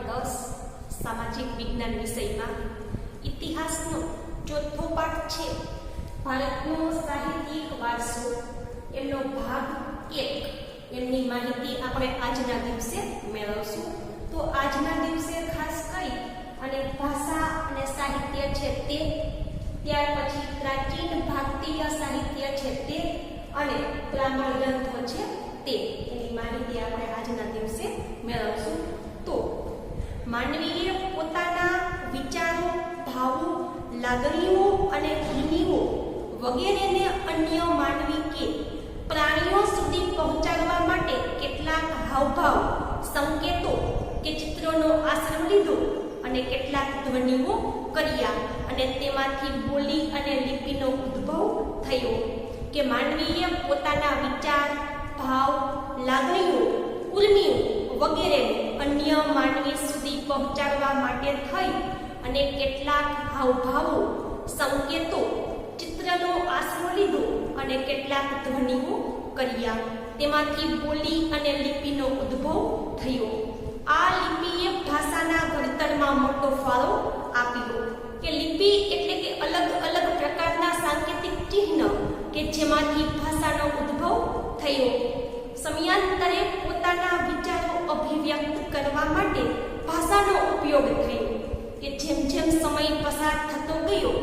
10 સામાજિક વિજ્ઞાન વિષયમાં ઇતિહાસનો ચોથો પાઠ છે ભારતનો સાહિત્યિક વારસો, એમનો ભાગ 1. એમની માહિતી આપણે આજના દિવસે મેળવશું. તો આજના દિવસે ખાસ કરી અને ભાષા અને સાહિત્ય છે તે, ત્યાર પછી પ્રાચીન ભારતીય સાહિત્ય છે તે અને બ્રાહ્મણ ગ્રંથો છે તે, એની માહિતી આપણે આજના દિવસે મેળવશું. તો માનવીએ પોતાના વિચારો, ભાવો, લાગણીઓ અને ઉર્મિઓ વગેરેને અન્ય માનવી કે પ્રાણીઓ સુધી પહોંચાડવા માટે કેટલાક હાવભાવ, સંકેતો કે ચિત્રોનો આશ્રય લીધો અને કેટલાક ધ્વનિઓ કર્યા અને તેમાંથી બોલી અને લિપિનો ઉદ્ભવ થયો. કે માનવીએ પોતાના વિચાર, ભાવ, લાગણીઓ, ઉર્મિઓ વગેરે અન્ય માનવી સુધી પહોંચાડવા માટે થઈ અને કેટલાક હાવભાવો, સંકેતો, ચિત્રનો આશરો લીધો અને કેટલાક ધ્વનિઓ કર્યા, તેમાંથી બોલી અને લિપિનો ઉદ્ભવ થયો. આ લિપિએ ભાષાના ઘડતરમાં મોટો ફાળો આપ્યો. કે લિપિ એટલે કે અલગ અલગ પ્રકારના સાંકેતિક ચિહ્ન કે જેમાંથી ભાષાનો ઉદ્ભવ થયો. સમયાંતરે પોતાના વિચારો અભિવ્યક્ત કરવા માટે ભાષાનો ઉપયોગ થયો. કે જેમ જેમ સમય પસાર થતો ગયો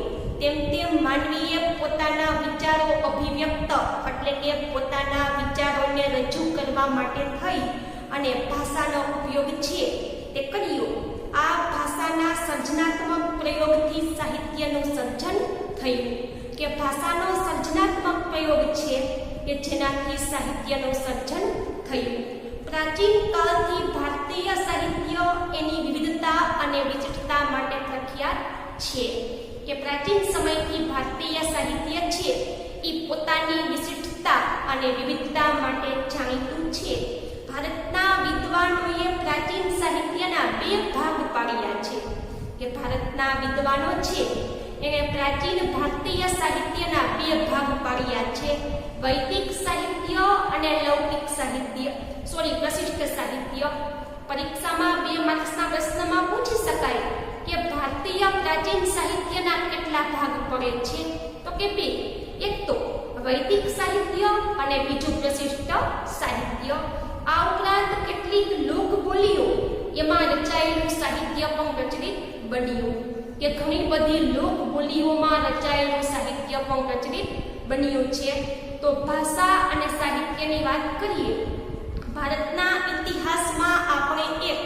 તેમ તેમ માનવીએ પોતાના વિચારો અભિવ્યક્ત એટલે કે પોતાના વિચારોને રજૂ કરવા માટે થઈ અને ભાષાનો ઉપયોગ છે તે કર્યો. આ ભાષાના સર્જનાત્મક પ્રયોગથી સાહિત્યનું સર્જન થયું. કે ભાષાનો સર્જનાત્મક પ્રયોગ છે કે જેનાથી સાહિત્યનું સર્જન થયું. પ્રાચીન કાળથી ભારતીય સાહિત્ય એની વિવિધતા અને વિશિષ્ટતા માટે પ્રખ્યાત છે. કે પ્રાચીન સમયથી ભારતીય સાહિત્ય છે એ પોતાની વિશિષ્ટતા અને વિવિધતા માટે જાણીતું છે. ભારતના વિદ્વાનોએ પ્રાચીન સાહિત્યના 2 ભાગ પાડ્યા છે. કે ભારતના વિદ્વાનો છે એને પ્રાચીન ભારતીય સાહિત્યના 2 ભાગ પાડ્યા છે. વૈદિક સાહિત્ય અને લૌકિક સાહિત્ય, પ્રશિષ્ટ સાહિત્ય. પરીક્ષામાં 2 માર્ક્સના પ્રશ્નમાં પૂછી શકાય કે ભારતીય પ્રાચીન સાહિત્યના કેટલા ભાગ પડે છે? તો કે 2. એક તો વૈદિક સાહિત્ય અને બીજું પ્રશિષ્ટ સાહિત્ય. આ ઉપરાંત કેટલીક લોકબોલીઓ એમાં રચાયેલું સાહિત્ય પણ પ્રચલિત બન્યું. કે ઘણી બધી લોકબોલીઓમાં રચાયેલું સાહિત્ય પણ પ્રચલિત બન્યું છે. તો ભાષા અને સાહિત્યની વાત કરીએ, ભારતના ઇતિહાસમાં આપણે એક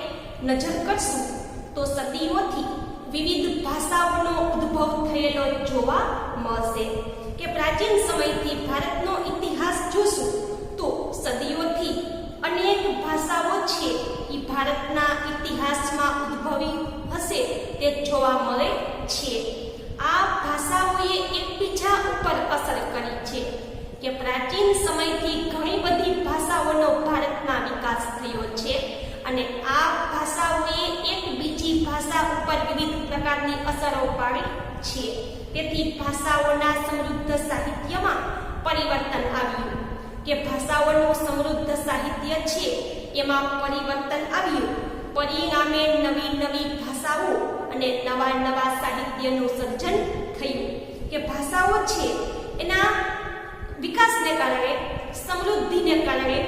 નજર કરશું તો સદીઓથી વિવિધ ભાષાઓનો ઉદ્ભવ થયેલો જોવા મળશે. કે પ્રાચીન સમયથી ભારતનો ઇતિહાસ જોશું તો સદીઓથી અનેક ભાષાઓ છે એ ભારતના ઇતિહાસમાં ઉદ્ભવી હશે તે જોવા મળે છે. આ ભાષાઓએ એકબીજા ઉપર અસર કરી છે. કે પ્રાચીન સમયથી ઘણી બધી ભાષાઓનો ભારતમાં વિકાસ થયો છે અને આ ભાષાઓએ એક બીજી ભાષા ઉપર વિવિધ પ્રકારની અસરો પાડી છે. તેથી ભાષાઓના સમૃદ્ધ સાહિત્યમાં પરિવર્તન આવ્યું. કે ભાષાઓનું સમૃદ્ધ સાહિત્ય છે એમાં પરિવર્તન આવ્યું. પરિણામે નવી નવી ભાષાઓ અને નવા નવા સાહિત્યનું સર્જન થયું. કે ભાષાઓ છે એના વિકાસને કારણે, સમૃદ્ધિને કારણે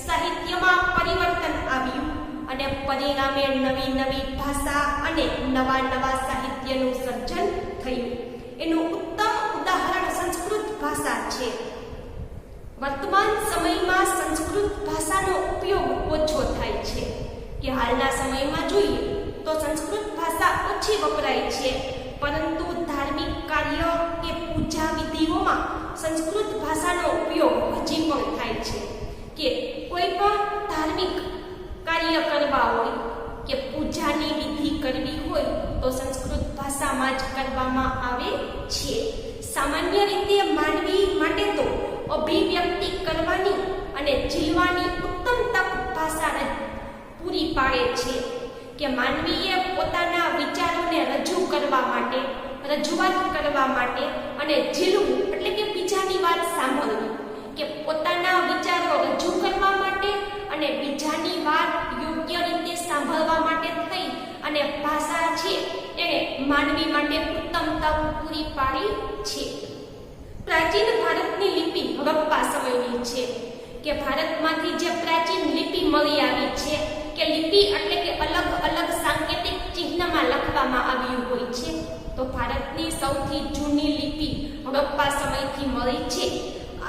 સાહિત્યમાં પરિવર્તન આવ્યું અને પરિણામે નવી નવી ભાષા અને નવા નવા સાહિત્યનું સર્જન થયું. એનું ઉત્તમ ઉદાહરણ સંસ્કૃત ભાષા છે. વર્તમાન સમયમાં સંસ્કૃત ભાષાનો ઉપયોગ ઓછો થાય છે. કે હાલના સમયમાં જોઈએ તો સંસ્કૃત ભાષા ઓછી વપરાય છે, પરંતુ ધાર્મિક કાર્ય કે પૂજા વિધિઓમાં સંસ્કૃત ભાષાનો ઉપયોગ હજી પણ થાય છે. કે કોઈ પણ ધાર્મિક કાર્ય કરવા હોય કે પૂજાની વિધિ કરવી હોય તો સંસ્કૃત ભાષામાં જ કરવામાં આવે છે. સામાન્ય રીતે માનવી માટે તો અભિવ્યક્તિ કરવાની અને જીવવાની ઉત્તમ તક ભાષા પૂરી પાડે છે. કે માનવીએ પોતાના વિચારોને રજૂ કરવા માટે, રજૂઆત કરવા માટે અને ઝીલવું એટલે કે બીજાની વાત સાંભળવી. કે પોતાના વિચારો રજૂ કરવા માટે અને બીજાની વાત યોગ્ય રીતે સાંભળવા માટે થઈ માનવી માટે ઉત્તમ તક પૂરી પાડી છે. પ્રાચીન ભારતની લિપિ હડપ્પા સમયની છે કે ભારતમાંથી જે પ્રાચીન લિપિ મળી આવી છે કે લિપિ એટલે કે અલગ અલગ સાંકેતિક ચિહ્નમાં લખવામાં આવ્યું હોય છે. તો ભારતની સૌથી જૂની લિપિ હડપ્પા સમયથી મળી છે.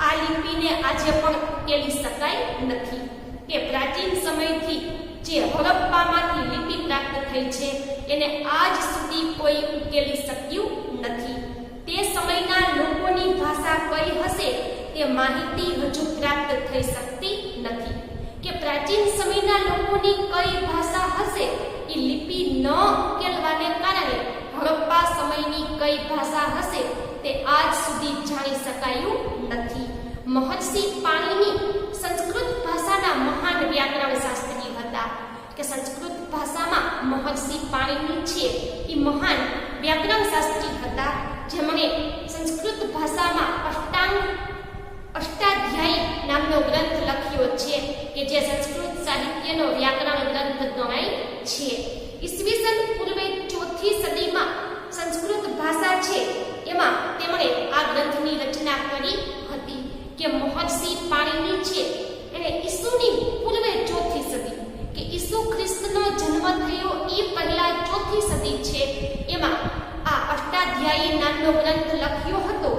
આ લિપિને આજે પણ ઉકેલી શકાય નથી કે પ્રાચીન સમયથી જે હડપ્પામાંથી લિપિ પ્રાપ્ત થઈ છે એને આજ સુધી કોઈ ઉકેલી શક્યું નથી. તે સમયના લોકોની ભાષા કઈ હશે તે માહિતી હજુ પ્રાપ્ત થઈ શકતી નથી કે પ્રાચીન સમયના લોકોની કઈ ભાષા હશે એ લિપિ ન ઉકેલવાને કારણે હડપ્પા સમયની કઈ ભાષા હશે તે આજ સુધી જાણી શકાયું નથી. મહર્ષિ પાણિની સંસ્કૃત ભાષાના મહાન વ્યાકરણ શાસ્ત્રી હતા કે સંસ્કૃત ભાષામાં મહર્ષિ પાણિની છે એ મહાન વ્યાકરણ શાસ્ત્રી હતા જેમણે સંસ્કૃત ભાષામાં અષ્ટાધ્યાયી નામનો ગ્રંથ લખ્યો છે કે જે સંસ્કૃત સાહિત્યનો વ્યાકરણ ગ્રંથ ગણાય છે. ઈસવીસન પૂર્વે 4થી સદીમાં સંસ્કૃત ભાષા છે એમાં તેમણે આ ગ્રંથની રચના કરી હતી કે મહર્ષિ પાણિની છે એને ઈસુની પૂર્વે 4થી સદી કે ઈસુ ખ્રિસ્તનો જન્મ થયો એ પહેલા 4થી સદી છે એમાં આ અષ્ટાધ્યાયી નામનો ગ્રંથ લખ્યો હતો.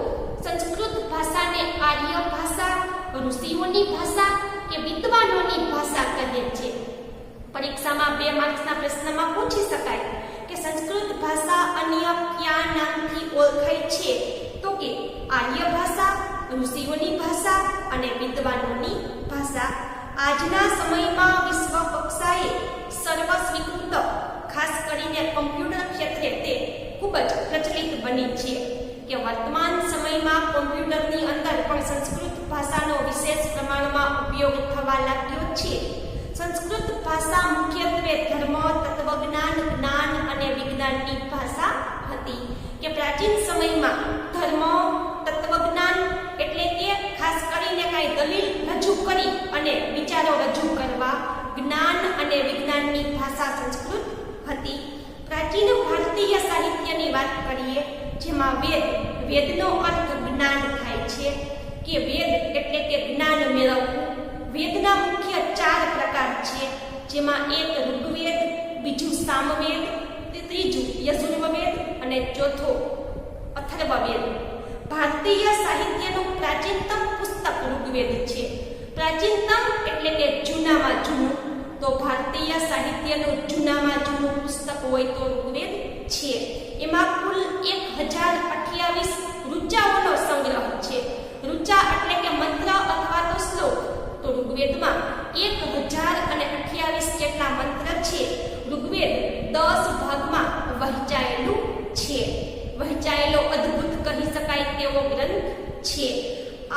સંસ્કૃત ભાષાને આર્ય ભાષા, ઋષિઓની ભાષા કે વિદ્વાનોની ભાષા કહે છે. પરીક્ષામાં 2 માર્ક્સના પ્રશ્નમાં પૂછી શકાય કે સંસ્કૃત ભાષા અન્ય કયા નામથી ઓળખાય છે તો કે આર્ય ભાષા, ઋષિઓની ભાષા અને વિદ્વાનોની ભાષા. આજના સમયમાં વિશ્વ કક્ષાએ સર્વસ્વીકૃત ખાસ કરીને કમ્પ્યુટર ક્ષેત્રે તે ખૂબ જ પ્રચલિત બની છે કે વર્તમાન સમયમાં કમ્પ્યુટરની અંદર પણ સંસ્કૃત ભાષાનો વિશેષ પ્રમાણમાં ઉપયોગ થવા લાગ્યો છે. સંસ્કૃત ભાષા મુખ્યત્વે ધર્મ, તત્વજ્ઞાન, જ્ઞાન અને વિજ્ઞાનની ભાષા હતી કે પ્રાચીન સમયમાં ધર્મ, તત્વજ્ઞાન એટલે કે ખાસ કરીને કાંઈ દલીલ રજૂ કરી અને વિચારો રજૂ કરવા, જ્ઞાન અને વિજ્ઞાનની ભાષા સંસ્કૃત હતી. પ્રાચીન ભારતીય સાહિત્યની વાત કરીએ જેમાં વેદનો અર્થ જ્ઞાન થાય છે કે વેદ એટલે કે જ્ઞાન મેળવવું. વેદના મુખ્ય 4 પ્રકાર છે જેમાં એક ઋગ્વેદ, બીજું સામવેદ, ત્રીજું યજુર્વેદ અને ચોથો અથર્વવેદ. ભારતીય સાહિત્યનું પ્રાચીનતમ પુસ્તક ઋગ્વેદ છે. પ્રાચીનતમ એટલે કે જૂનામાં જૂનું, તો ભારતીય સાહિત્યનું જૂનામાં જૂનું પુસ્તક હોય તો ઋગ્વેદ છે. એમાં કુલ 1028 ઋચાઓનો સંગ્રહ છે. ઋચા એટલે કે મંત્ર અથવા તો શ્લોક. તો ઋગ્વેદમાં 1028 જેટલા મંત્ર છે. ઋગ્વેદ 10 ભાગમાં વહેંચાયેલું છે. વહેંચાયેલો અદ્ભુત કહી શકાય તેવો ગ્રંથ છે.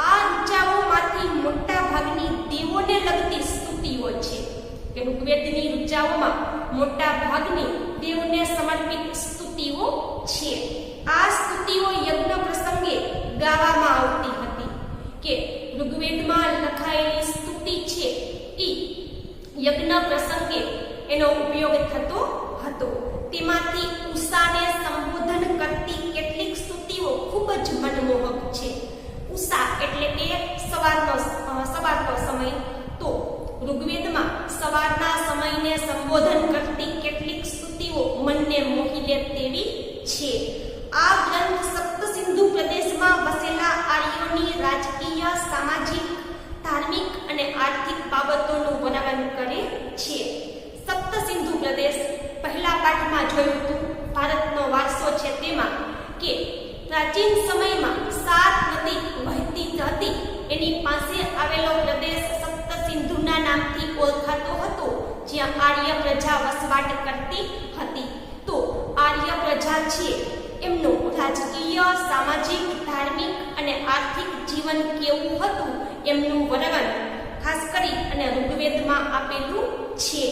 આ ઋચાઓમાંથી મોટા ભાગની દેવોને લગતી સ્તુતિઓ છે કે ઋગ્વેદની ઋચાઓમાં મોટા ભાગની દેવને સમર્પિત સ્તુતિઓ છે. આ સ્તુતિઓ યજ્ઞ પ્રસંગે ગાવામાં આવતી હતી કે ઋગ્વેદમાં લખાયેલી સ્તુતિ છે એ યજ્ઞ પ્રસંગે એનો ઉપયોગ થતો હતો. તેમાંથી ઉષાને સંબોધન કરતી કેટલીક સ્તુતિઓ ખૂબ જ મનમોહક છે. ઉષા એટલે કે સવારનો સમય. તો ઋગ્વેદમાં સવારના સમયને સંબોધન કરતી કેટલીક સ્તુતિઓ મનને મોહી લે તેવી છે. આ ગ્રંથ સપ્તસિંધુ પ્રદેશમાં વસેલા આર્યોની રાજકીય, સામાજિક, ધાર્મિક અને આર્થિક બાબતોનું વર્ણન કરે છે. સપ્તસિંધુ પ્રદેશ પહેલા પાઠમાં જોયું હતું ભારતનો વારસો છે તેમાં કે પ્રાચીન સમયમાં 7 નદી વહેતી હતી. એની પાસે આવેલો પ્રદેશ સપ્તસિંધુના નામથી ઓળખાતો હતો જ્યાં આર્ય પ્રજા વસવાટ કરતી હતી. તો આર્ય પ્રજા છે એમનું રાજકીય, સામાજિક, ધાર્મિક અને આર્થિક જીવન કેવું હતું એમનું વર્ણન ખાસ કરી અને ઋગ્વેદમાં આપેલું છે.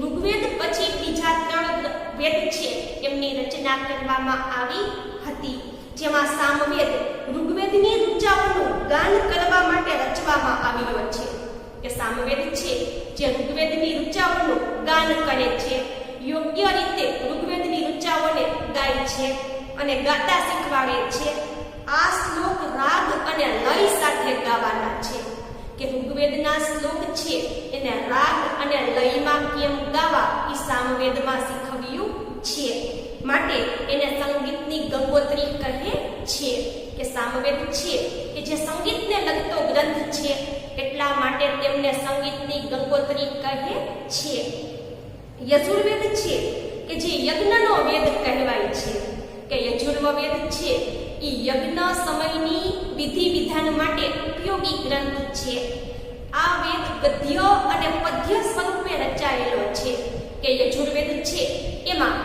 ઋગ્વેદ પછી બીજા 3 વેદ છે એમની રચના કરવામાં આવી હતી જેમાં સામવેદ ઋગ્વેદની ઋચાઓનું ગાન કરવા માટે રચવામાં આવ્યો છે કે સામવેદ છે જે ઋગ્વેદની ઋચાઓનું ગાન કરે છે. યોગ્ય રીતે ઋગ્વેદની ઋચાઓને ગાય છે અને ગાતા શીખવાડે છે. આ શ્લોક રાગ અને લય સાથે ગાવાના છે. કે ઋગ્વેદના શ્લોક છે એને રાગ અને લયમાં કેમ ગાવા એ સામવેદમાં શીખવ્યું છે. માટે એને સંગીતની ગંગોત્રી કહે છે. કે સામવેદ છે કે જે સંગીતને લગતો ગ્રંથ છે એટલા માટે તેમને સંગીતની ગંગોત્રી કહે છે. યજુર્વેદ છે કે જે યજ્ઞનો વેદ કહેવાય છે. કે યજુર્વેદ છે એ યજ્ઞ સમયની વિધિ વિધાન માટે ઉપયોગી ગ્રંથ છે. આ વેદ ગદ્ય અને પદ્ય સ્વરૂપે રચાયેલો છે. કે યજુર્વેદ છે એમાં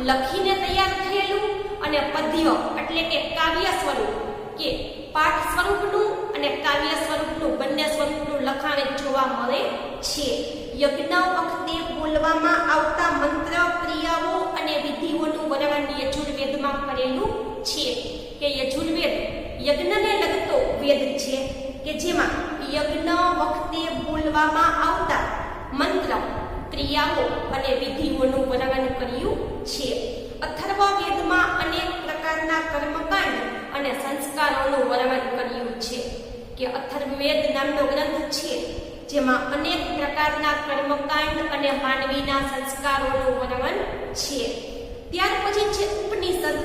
લખીને તૈયાર થયેલું અને પદ્ય એટલે કે કાવ્ય સ્વરૂપ કે પાઠ સ્વરૂપનું અને કાવ્ય સ્વરૂપનું બંને સ્વરૂપનું લખાણ જોવા મળે છે. યજ્ઞ વખતે બોલવામાં આવતા મંત્ર, ક્રિયાઓ અને વિધિઓનું વર્ણન યજુર્વેદમાં કરેલું છે. કે યજુર્વેદ યજ્ઞને લગતો વેદ છે કે જેમાં યજ્ઞ વખતે બોલવામાં આવતા મંત્ર, ક્રિયાઓ અને વિધિઓનું વર્ણન કર્યું છે. અથર્વવેદમાં અનેક પ્રકારના કર્મકાંડ અને સંસ્કારોનું વર્ણન કર્યું છે. કે અથર્વવેદ નામનો ગ્રંથ છે જેમાં અનેક પ્રકારના કર્મકાંડ અને માનવીના સંસ્કારોનું વર્ણન છે. ત્યાર પછી છે ઉપનિષદ.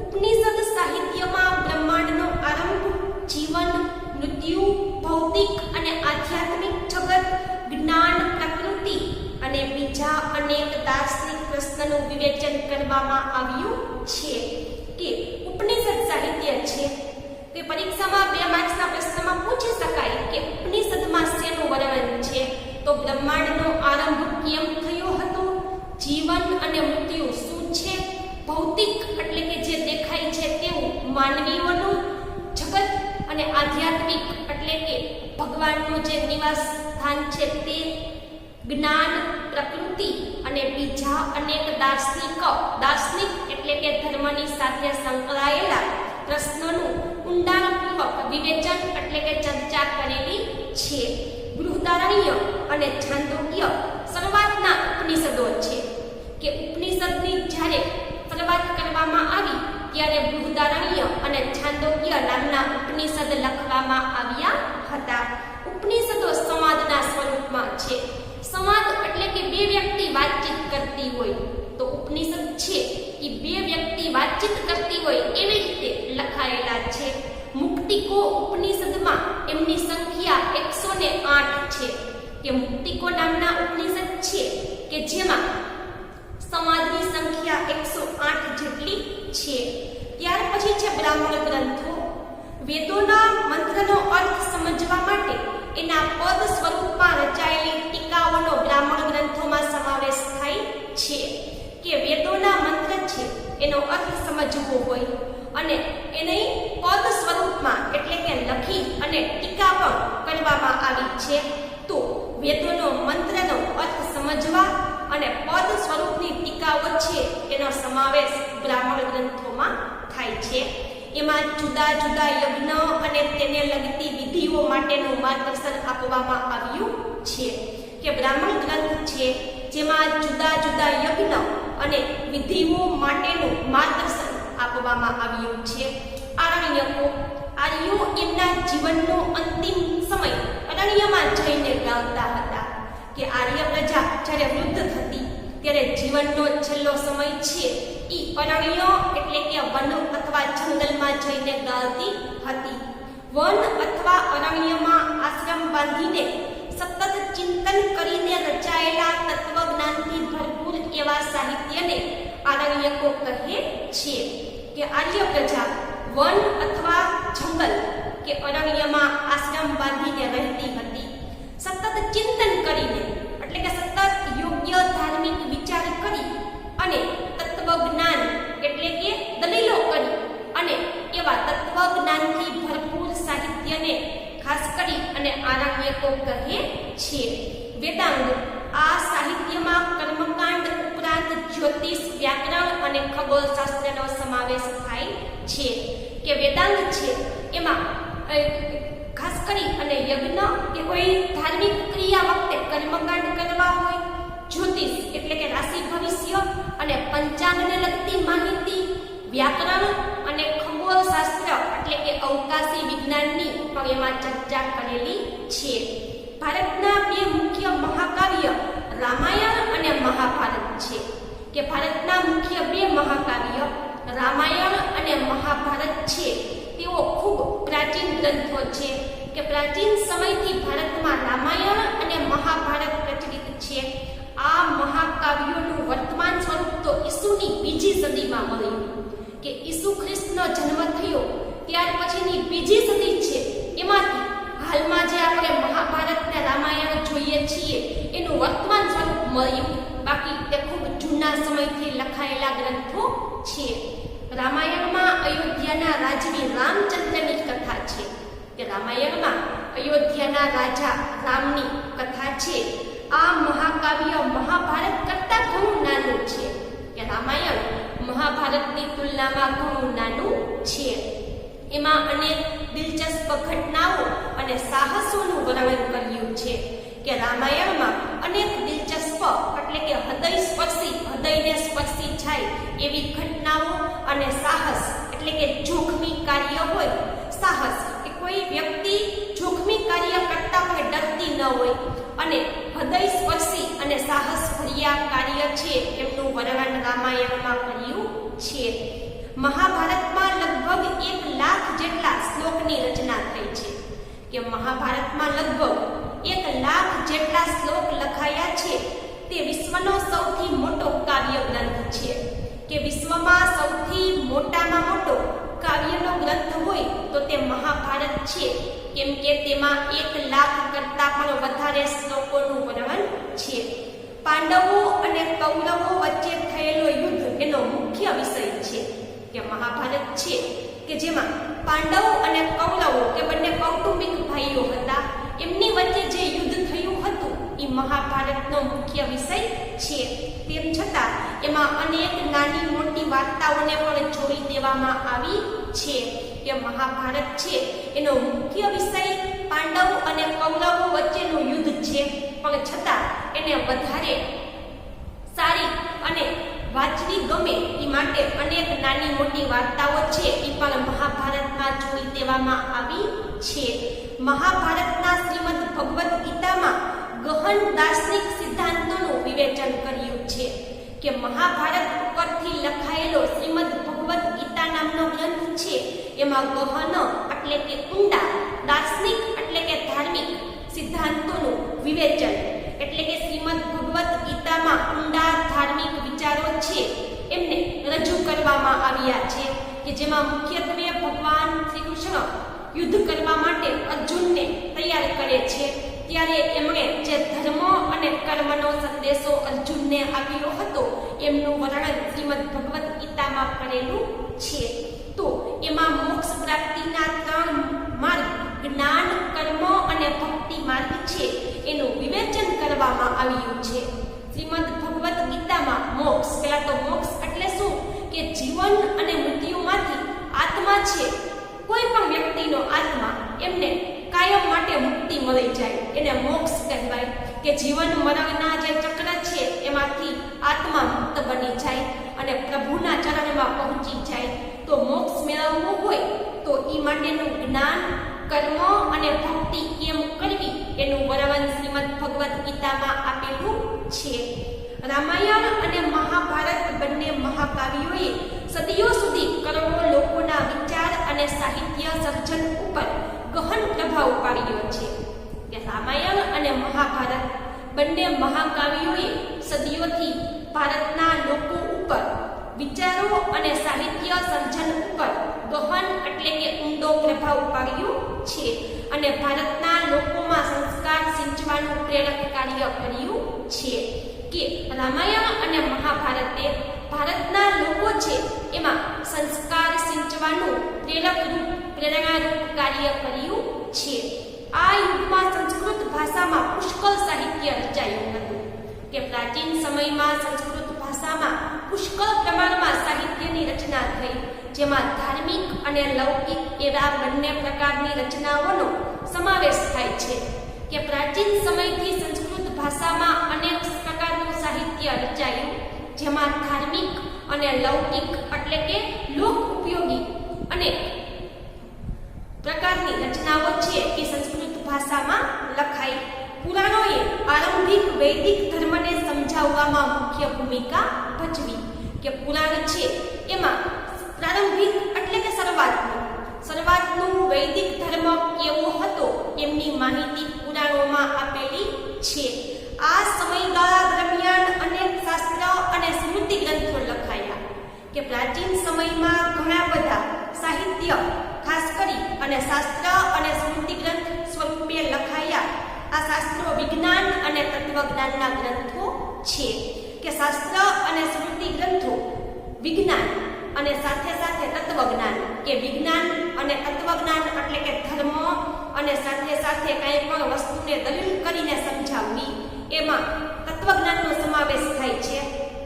ઉપનિષદ સાહિત્યમાં બ્રહ્માંડનો આરંભ, જીવન, મૃત્યુ, ભૌતિક અને આધ્યાત્મિક જગત, જ્ઞાન, પ્રકૃતિ અને બીજા અનેક દાર્શનિક પ્રશ્નનું વિવેચન કરવામાં આવ્યું છે. કે ઉપનિષદ સાહિત્ય છે તે પરીક્ષામાં 2 માર્ક્સના પ્રશ્નમાં પૂછી શકાય કે ઉપનિષદમાં શેનું વર્ણન છે. તો બ્રહ્માંડનો આરંભ કેમ થયો હતો, જીવન અને મૃત્યુ શું છે, ભૌતિક એટલે કે જે દેખાય છે તેવું માનવીઓનું જગત અને આધ્યાત્મિક એટલે કે ભગવાનનું જે નિવાસ સ્થાન છે તે, જ્ઞાન, પ્રકૃતિ અને બીજા અનેક દાર્શનિક એટલે કે ધર્મની સાથે સંકળાયેલા પ્રશ્નોનું ઊંડાણપૂર્વક વિવેચન એટલે કે ચર્ચા કરેલી છે. બૃહદારણ્ય અને છાંદોગ્ય શરૂઆતના ઉપનિષદો છે. કે ઉપનિષદની જ્યારે શરૂઆત કરવામાં આવી ત્યારે બૃહદારણ્ય અને છાંદોગ્ય નામના ઉપનિષદ લખવામાં આવ્યા હતા. ઉપનિષદો સંવાદના સ્વરૂપમાં છે. સંવાદ એટલે કે 2 વ્યક્તિ વાતચીત કરતી હોય તો ઉપનિષદ છે એ 2 વ્યક્તિ વાતચીત કરતી હોય એવી રીતે લખાયેલા છે. મુક્તિકો ઉપનિષદમાં એમની સંખ્યા 108 છે. કે મુક્તિકો નામના ઉપનિષદ છે કે જેમાં સંવાદની સંખ્યા 108 જેટલી છે. ત્યાર પછી છે બ્રાહ્મણ ગ્રંથો. વેદોના મંત્રનો અર્થ સમજવા માટે એના પદ સ્વરૂપમાં રચાયેલી ટીકાઓનો બ્રાહ્મણ ગ્રંથોમાં સમાવેશ થાય છે. કે વેદોના મંત્ર છે એનો અર્થ સમજવો હોય અને એને પદ સ્વરૂપમાં એટલે કે લખી અને ટીકા પણ કરવામાં આવી છે. તો વેદોનો મંત્રનો અર્થ સમજવા અને પદ સ્વરૂપની ટીકાઓ છે એનો સમાવેશ બ્રાહ્મણ ગ્રંથોમાં થાય છે. એમાં જુદા જુદા યજ્ઞ અને તેને લગતી વિધિઓ માટેનું માર્ગદર્શન આપવામાં આવ્યું છે. કે બ્રાહ્મણ ગ્રંથ છે જેમાં જુદા જુદા યજ્ઞ અને વિધિઓ માટેનું માર્ગદર્શન આપવામાં આવ્યું છે. આરણ્યકો, આર્યો એમના જીવનનો અંતિમ સમય અરણ્યમાં જઈને ગાળતા હતા. કે આર્ય પ્રજા જ્યારે વૃદ્ધ થતી ત્યારે જીવનનો છેલ્લો સમય છે એ અરણ્ય એટલે કે વન અથવા જંગલમાં જઈને ગાળતી હતી. વન અથવા અરણ્યમાં આશ્રમ બાંધીને સતત ચિંતન કરીને રચાયેલા તત્વજ્ઞાનથી ભરપૂર એવા સાહિત્યને આરણ્યકો કહે છે. કે આર્ય પ્રજા વન અથવા જંગલ કે અરણ્યમાં આશ્રમ બાંધીને રહેતી હતી. સતત ચિંતન કરીને એટલે કે સતત યોગ્ય ધાર્મિક વિચાર કરી અને તત્વજ્ઞાન એટલે કે દલીલો કરી અને એવા તત્વજ્ઞાનથી ભરપૂર સાહિત્યને ખાસ કરી અને આરણ્યકો કહે છે. વેદાંગ, આ સાહિત્યમાં કર્મકાંડ ઉપરાંત જ્યોતિષ, વ્યાકરણ અને ખગોળશાસ્ત્રનો સમાવેશ થાય છે. કે વેદાંગ છે એમાં ખાસ કરી અને યજ્ઞ કે કોઈ ધાર્મિક ક્રિયા વખતે કર્મકાંડ કરવા હોય, જ્યોતિષ એટલે કે રાશિ ભવિષ્ય અને પંચાંગને લગતી માહિતી, વ્યાકરણ અને ખગોળશાસ્ત્ર એટલે કે અવકાશી વિજ્ઞાનની પણ એમાં ચર્ચા કરેલી છે. ભારતના બે મુખ્ય મહાકાવ્ય રામાયણ અને મહાભારત છે. કે ભારતના મુખ્ય બે મહાકાવ્ય રામાયણ અને મહાભારત છે. તેઓ ખૂબ પ્રાચીન ગ્રંથો છે. કે પ્રાચીન સમયથી ભારતમાં રામાયણ અને મહાભારત પ્રચલિત છે. આ મહાકાવ્યોનું વર્તમાન સ્વરૂપ તો ઈસુની બીજી સદીમાં મળ્યું. કે ઈસુ ખ્રિસ્તનો જન્મ થયો ત્યાર પછીની બીજી સદી છે. એમાંથી હાલમાં જે આપણે મહાભારત અને રામાયણ જોઈએ છીએ એનું વર્તમાન સ્વરૂપ મળ્યું. બાકી તે ખૂબ જૂના સમયથી લખાયેલા ગ્રંથો છે. રામાયણમાં અયોધ્યાના રાજવી રામચંદ્રની કથા છે. કે રામાયણમાં અયોધ્યાના રાજા રામની કથા છે. આ મહાકાવ્ય મહાભારત કરતાં ઘણું નાનું છે. કે રામાયણ મહાભારતની તુલનામાં ઘણું નાનું છે. એમાં અનેક દિલચસ્પ ઘટનાઓ અને સાહસોનું વર્ણન કર્યું છે. કે રામાયણમાં અનેક દિલચસ્પ એટલે કે હૃદયને સ્પર્શી જાય એવી ઘટનાઓ અને સાહસ એટલે કે જોખમી કાર્ય હોય. સાહસ કે કોઈ વ્યક્તિ જોખમી કાર્ય કરતા પણ ડરતી ન હોય અને હૃદય સ્પર્શી અને સાહસ ભર્યા કાર્ય છે એમનું વર્ણન રામાયણમાં કર્યું છે. મહાભારતમાં લગભગ 1 લાખ જેટલા શ્લોકની રચના થઈ છે. કે મહાભારતમાં લગભગ 1 લાખ જેટલા શ્લોક લખાયા છે. તે વિશ્વનો સૌથી મોટો કાવ્ય ગ્રંથ છે. કે વિશ્વમાં સૌથી મોટામાં મોટો કાવ્યનો ગ્રંથ હોય તો તે મહાભારત છે. કેમ કે તેમાં 1 લાખ કરતાં પણ વધારે શ્લોકોનું વર્ણન છે. પાંડવો અને કૌરવો વચ્ચે થયેલો યુદ્ધ એનો મુખ્ય વિષય છે. કે મહાભારત છે કે જેમાં પાંડવ અને કૌરવો કે બંને કૌટુંબિક ભાઈઓ હતા. એમની વચ્ચે જે યુદ્ધ થયું હતું એ મહાભારતનો મુખ્ય વિષય છે. તેમ છતાં એમાં અનેક નાની મોટી વાર્તાઓને પણ જોડી દેવામાં આવી છે. કે મહાભારત છે એનો મુખ્ય વિષય પાંડવ અને કૌરવો વચ્ચેનું યુદ્ધ છે. પણ છતાં એને વધારે સારી અને વાંચવી ગમે એ માટે અનેક નાની મોટી વાર્તાઓ છે એ પણ મહાભારતમાં જોડી દેવામાં આવી છે. મહાભારતના શ્રીમદ ભગવદ્ ગીતામાં ગહન દાર્શનિક સિદ્ધાંતોનું વિવેચન કર્યું છે. કે મહાભારત ઉપરથી લખાયેલો શ્રીમદ ભગવદ્ ગીતા નામનો ગ્રંથ છે એમાં ગહન એટલે કે ઊંડા, દાર્શનિક એટલે કે ધાર્મિક સિદ્ધાંતોનું વિવેચન એટલે કે શ્રીમદ ભગવદ્ ગીતામાં ઊંડા ધાર્મિક વિચારો છે એમને રજૂ કરવામાં આવ્યા છે. કે જેમાં મુખ્યત્વે ભગવાન શ્રી કૃષ્ણ યુદ્ધ કરવા માટે અર્જુનને તૈયાર કરે છે. ત્યારે એમણે જે ધર્મ અને કર્મનો સંદેશો અર્જુનને આપ્યો હતો એમનું વર્ણન શ્રીમદ ભગવદ્ ગીતામાં કરેલું છે. તો એમાં મોક્ષ પ્રાપ્તિના 3 માર્ગ જ્ઞાન, કર્મ અને ભક્તિ માર્ગ છે એનું વિવેચન કરવામાં આવ્યું છે. શ્રીમદ ભગવદ્ ગીતામાં મોક્ષ, પહેલા તો મોક્ષ એટલે શું કે જીવન અને મૃત્યુમાંથી આત્મા છે, કોઈ પણ વ્યક્તિનો આત્મા એમને કાયમ માટે મુક્તિ મળી જાય એને મોક્ષ કહેવાય. કે જીવન મરણના જે ચક્ર છે એમાંથી આત્મા મુક્ત બની જાય અને પ્રભુના ચરણમાં પહોંચી જાય. તો મોક્ષ મેળવવું હોય તો એ માટેનું જ્ઞાન, કર્મ અને ભક્તિ કેમ કરવી એનું વર્ણન શ્રીમદ ભગવદ્ ગીતામાં આપેલું છે. રામાયણ અને મહાભારત બંને મહાકાવ્યોએ સદીઓ સુધી કરોડો લોકોના વિચાર અને સાહિત્ય સર્જન ઉપર ગહન પ્રભાવ પાડ્યો છે. કે રામાયણ અને મહાભારત બંને મહાકાવ્યોએ સદીઓથી ભારતના લોકો ઉપર વિચારો અને સાહિત્ય સર્જન ઉપર ગહન એટલે કે ઊંડો પ્રભાવ પાડ્યો છે અને ભારતના લોકોમાં સંસ્કાર સિંચવાનું પ્રેરક કાર્ય કર્યું છે. કે રામાયણ અને મહાભારતે ભારતના લોકો છે એમાં સંસ્કાર સિંચવાનું પ્રેરણારૂપ કાર્ય કર્યું છે. આ યુગમાં સંસ્કૃત ભાષામાં પુષ્કળ સાહિત્ય રચાયું હતું. કે પ્રાચીન સમયમાં સંસ્કૃત ભાષામાં પુષ્કળ પ્રમાણમાં સાહિત્યની રચના થઈ, જેમાં ધાર્મિક અને લૌકિક એવા બંને પ્રકારની રચનાઓનો સમાવેશ થાય છે. કે પ્રાચીન સમયથી સંસ્કૃત ભાષામાં અનેક પ્રકારનું જેમાં ધાર્મિક અને લૌકિક એટલે કે લોક ઉપયોગી અને પ્રકારની રચનાઓ છે એ સંસ્કૃત ભાષામાં લખાઈ. પુરાણોએ આરંભિક વૈદિક ધર્મને સમજાવવામાં મુખ્ય ભૂમિકા ભજવી. કે પુરાણ છે એમાં પ્રારંભિક એટલે કે શરૂઆતનું વૈદિક ધર્મ કેવો હતો એમની માહિતી પુરાણોમાં આપેલી છે. આ સમયગાળા દરમિયાન અનેક શાસ્ત્ર અને સ્મૃતિ ગ્રંથો લખાયા. કે પ્રાચીન સમયમાં ઘણા બધા સાહિત્ય ખાસ કરી અને શાસ્ત્ર અને સ્મૃતિ ગ્રંથ સ્વરૂપે લખાયા. આ શાસ્ત્રો વિજ્ઞાન અને તત્વજ્ઞાનના ગ્રંથો છે. કે શાસ્ત્ર અને સ્મૃતિ ગ્રંથો વિજ્ઞાન અને સાથે સાથે તત્વજ્ઞાન. કે વિજ્ઞાન અને તત્વજ્ઞાન એટલે કે ધર્મ અને સાથે સાથે કંઈ પણ વસ્તુને દલીલ કરીને સમજાવવી, એમાં તત્વજ્ઞાનનો સમાવેશ થાય છે.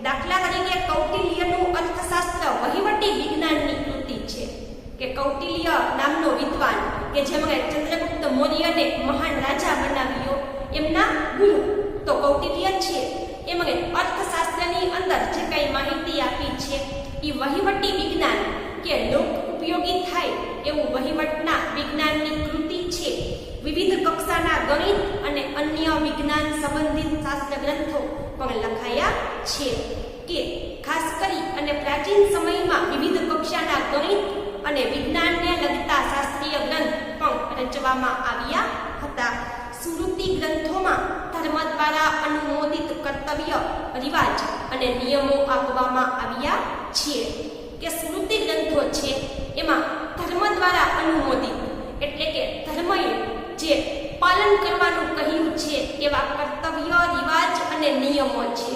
દાખલા તરીકે કૌટિલ્યનું અર્થશાસ્ત્ર વહીવટી વિજ્ઞાનની કૃતિ છે. કે કૌટિલ્ય નામનો વિદ્વાન કે જેમણે ચંદ્રગુપ્ત મૌર્યને મહાન રાજા બનાવ્યો, એમના ગુરુ તો કૌટિલ્ય છે. એમણે અર્થશાસ્ત્રની અંદર જે કંઈ માહિતી આપી છે એ વહીવટી વિજ્ઞાન કે લોક ઉપયોગી થાય એવું વહીવટના વિજ્ઞાનની કૃતિ છે. વિવિધ કક્ષાના ગણિત અને અન્ય વિજ્ઞાન સંબંધિત શાસ્ત્ર ગ્રંથો પણ લખાયા છે. કે ખાસ કરી અને પ્રાચીન સમયમાં વિવિધ કક્ષાના ગણિત અને વિજ્ઞાનને લગતા શાસ્ત્રીય ગ્રંથ પણ રચવામાં આવ્યા હતા. સ્મૃતિ ગ્રંથોમાં ધર્મ દ્વારા અનુમોદિત કર્તવ્ય, રિવાજ અને નિયમો આપવામાં આવ્યા છે. કે સ્મૃતિ ગ્રંથો છે એમાં ધર્મ દ્વારા અનુમોદિત એટલે કે ધર્મએ જે પાલન કરવાનું કહ્યું છે એવા કર્તવ્ય, રિવાજ અને નિયમો છે.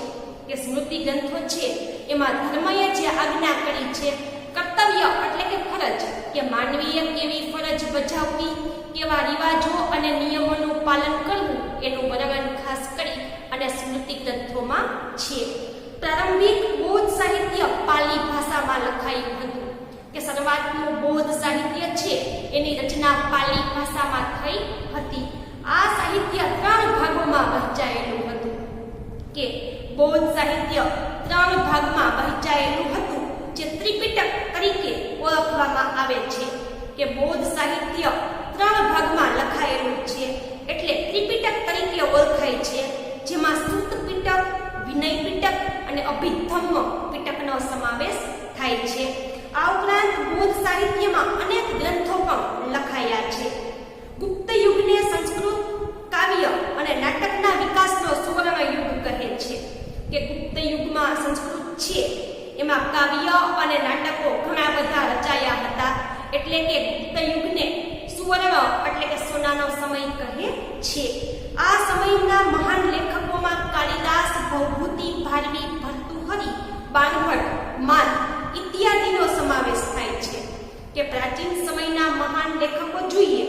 કે સ્મૃતિ ગ્રંથો છે એમાં ધર્મએ જે આજ્ઞા કરી છે, કર્તવ્ય એટલે કે ફરજ, કે માનવીય કેવી ફરજ બજાવવી, કેવા રિવાજો અને નિયમોનું પાલન કરવું એનું વર્ણન ખાસ કરી અને સ્મૃતિ ગ્રંથોમાં છે. પ્રારંભિક બૌદ્ધ સાહિત્ય પાલી ભાષામાં લખાયું હતું. કે શરૂઆતનું બૌદ્ધ સાહિત્ય છે એની રચના પાલી ભાષામાં થઈ હતી. આ સાહિત્ય 3 ભાગોમાં વહેંચાયેલું હતું. કે બૌદ્ધ સાહિત્ય 3 ભાગમાં વહેંચાયેલું હતું જે ત્રિપિટક તરીકે ઓળખવામાં આવે છે. કે બૌદ્ધ સાહિત્ય 3 ભાગમાં લખાયેલું છે એટલે ત્રિપિટક તરીકે ઓળખાય છે. જેમાં સૂત પિટક, વિનય પિટક અને અભિધમ્મ પિટકનો સમાવેશ થાય છે. આ ઉપરાંત બૌદ્ધ સાહિત્યમાં અનેક ગ્રંથો પણ લખાયા છે. ગુપ્ત યુગને સંસ્કૃત કાવ્ય અને નાટકના વિકાસનો સુવર્ણ યુગ કહે છે. કે ગુપ્ત યુગમાં સંસ્કૃત છે એમાં કાવ્ય અને નાટકો ઘણા બધા રચાયા હતા. એટલે કે ગુપ્ત યુગને સુવર્ણ એટલે કે સોનાનો સમય કહે છે. આ સમયના મહાન લેખકોમાં કાલિદાસ, ભવભૂતિ, ભારવી, ભર્તૃહરિ, બાણભટ્ટ, માન ઇત્યાદિનો સમાવેશ થાય છે. કે પ્રાચીન સમયના મહાન લેખકો જોઈએ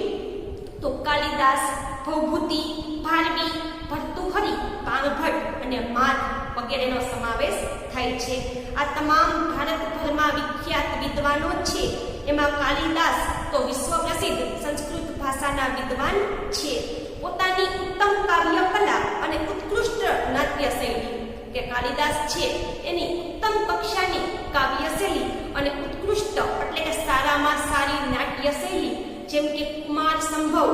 તો કાલિદાસ, ભવભૂતિ, ભારવી, ભર્તૃહરિ, બાણભટ્ટ અને માન વગેરેનો સમાવેશ થાય છે. આ તમામ ભારતભરમાં વિખ્યાત વિદ્વાનો છે. એમાં કાલિદાસ તો વિશ્વ પ્રસિદ્ધ સંસ્કૃત ભાષાના વિદ્વાન છે. પોતાની ઉત્તમ કાવ્ય કલા અને ઉત્કૃષ્ટ નાટ્ય શૈલી, કે કાલિદાસ છે એની ઉત્તમ કક્ષાની કાવ્ય શૈલી અને ઉત્કૃષ્ટ એટલે કે સારામાં સારી નાટ્ય શૈલી જેમ કે કુમાર સંભવ,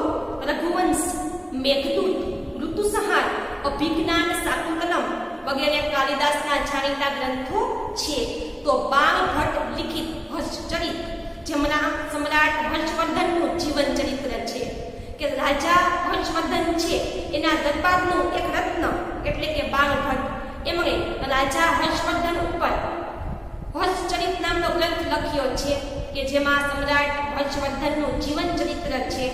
રઘુવંશ, મેઘદૂત, ઋતુસંહાર, અભિજ્ઞાન શાકુંતલમ વગેરે કાલિદાસના જાણીતા ગ્રંથો છે. તો બાણભટ્ટ લિખિત હર્ષચરિત જેમના સમ્રાટ હર્ષવર્ધનનું જીવન ચરિત્ર છે. કે રાજા હર્ષવર્ધન છે એના દરબારનું એક રત્ન એટલે કે બાણભટ્ટ, એમણે રાજા હર્ષવર્ધન ઉપર હર્ષચરિત નામનો ગ્રંથ લખ્યો છે કે જેમાં સમ્રાટ હર્ષવર્ધનનું જીવન ચરિત્ર છે.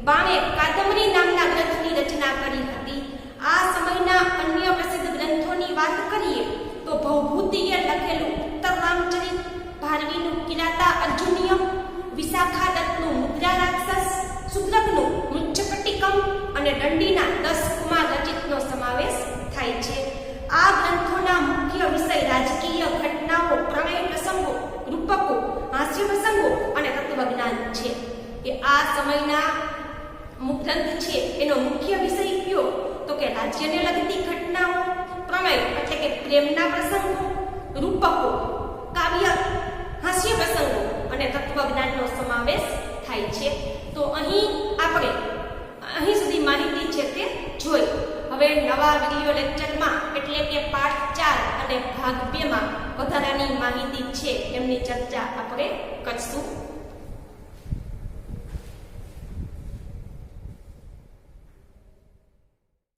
બાણે કાદંબરી નામના ગ્રંથની રચના કરી હતી. આ સમયના અન્ય પ્રસિદ્ધ ગ્રંથોની વાત કરીએ તો ભવભૂતિએ લખેલું ઉત્તર રામચરિત, ભારવીનું કિરાતા અર્જુનિયમ, વિશાખા દત્તનું મુદ્રા રાક્ષસ, શુદ્રકનું મૃચ્છકટિકમ અને દંડીના 10 કુમાર રચિતનો સમાવેશ થાય છે. આ ગ્રંથોના મુખ્ય વિષય રાજકીય ઘટનાઓ, પ્રણય પ્રસંગો, રૂપકો, હાસ્ય પ્રસંગો અને તત્વજ્ઞાન છે. કે આ સમયના ગ્રંથ છે એનો મુખ્ય વિષય કયો તો કે રાજ્યને લગતી ઘટનાઓ, પ્રણય એટલે કે પ્રેમના પ્રસંગો, રૂપકો, કાવ્ય, હાસ્ય પ્રસંગો અને તત્વજ્ઞાનનો સમાવેશ થાય છે. તો અહીં સુધી માહિતી છે તે જોઈ. હવે નવા વિડિયો લેક્ચરમાં એટલે કે પાઠ 4 અને ભાગ 2 માં વધારાની માહિતી છે એમની ચર્ચા આપણે કરશું.